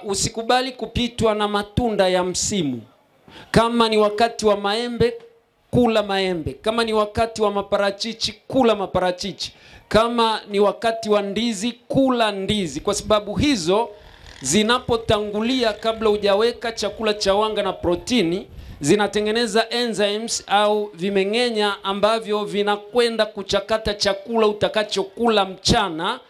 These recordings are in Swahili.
Usikubali kupitwa na matunda ya msimu. Kama ni wakati wa maembe, kula maembe. Kama ni wakati wa maparachichi, kula maparachichi. Kama ni wakati wa ndizi, kula ndizi. Kwa sababu hizo zinapotangulia kabla hujaweka chakula cha wanga na protini, zinatengeneza enzymes au vimeng'enya ambavyo vinakwenda kuchakata chakula utakachokula mchana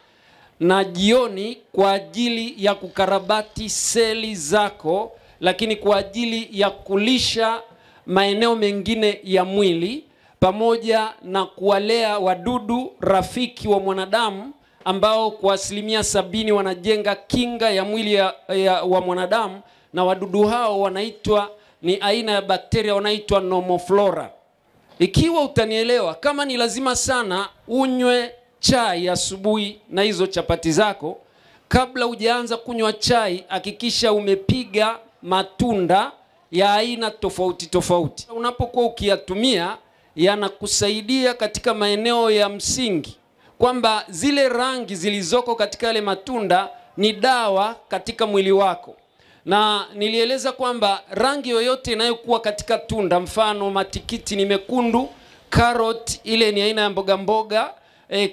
na jioni kwa ajili ya kukarabati seli zako, lakini kwa ajili ya kulisha maeneo mengine ya mwili pamoja na kuwalea wadudu rafiki wa mwanadamu ambao kwa 70% wanajenga kinga ya mwili wa mwanadamu, na wadudu hao wanaitwa ni aina ya bakteria wanaitwa nomoflora. Ikiwa utanielewa, kama ni lazima sana unywe chai asubuhi na hizo chapati zako, kabla hujaanza kunywa chai hakikisha umepiga matunda ya aina tofauti tofauti. Unapokuwa ukiyatumia yanakusaidia katika maeneo ya msingi, kwamba zile rangi zilizoko katika yale matunda ni dawa katika mwili wako. Na nilieleza kwamba rangi yoyote inayokuwa katika tunda, mfano matikiti ni mekundu, carrot ile ni aina ya mboga mboga,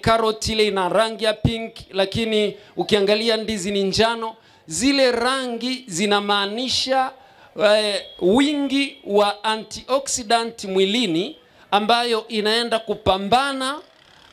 carrot ile ina rangi ya pink, lakini ukiangalia ndizi ni njano. Zile rangi zinamaanisha wingi wa antioxidant mwilini ambayo inaenda kupambana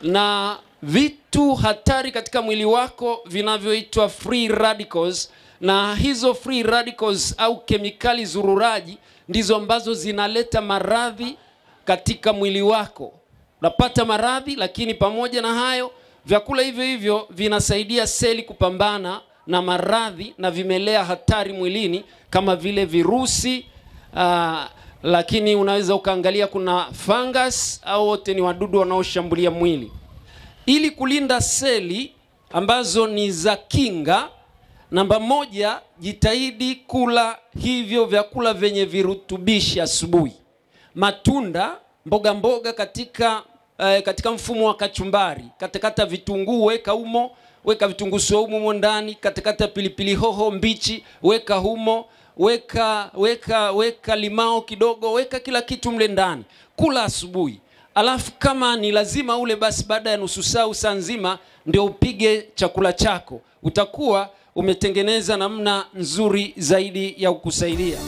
na vitu hatari katika mwili wako vinavyoitwa free radicals. Na hizo free radicals au kemikali zururaji ndizo ambazo zinaleta maradhi katika mwili wako. Unapata maradhi, lakini pamoja na hayo vyakula hivyo hivyo vinasaidia seli kupambana na maradhi na vimelea hatari mwilini kama vile virusi, lakini unaweza ukaangalia kuna fungus au wote ni wadudu wanaoshambulia mwili. Ili kulinda seli ambazo ni za kinga, namba 1, jitahidi kula hivyo vyakula vyenye virutubishi asubuhi. Matunda, mboga mboga katika mfumo wa kachumbari. Katakata vitunguu weka humo, weka vitunguu saumu humo ndani, katakata pilipili hoho mbichi weka humo, weka limao kidogo, weka kila kitu mle ndani. Kula asubuhi. Alafu kama ni lazima ule, basi baada ya nusu saa nzima ndio upige chakula chako. Utakuwa umetengeneza namna nzuri zaidi ya kukusaidia.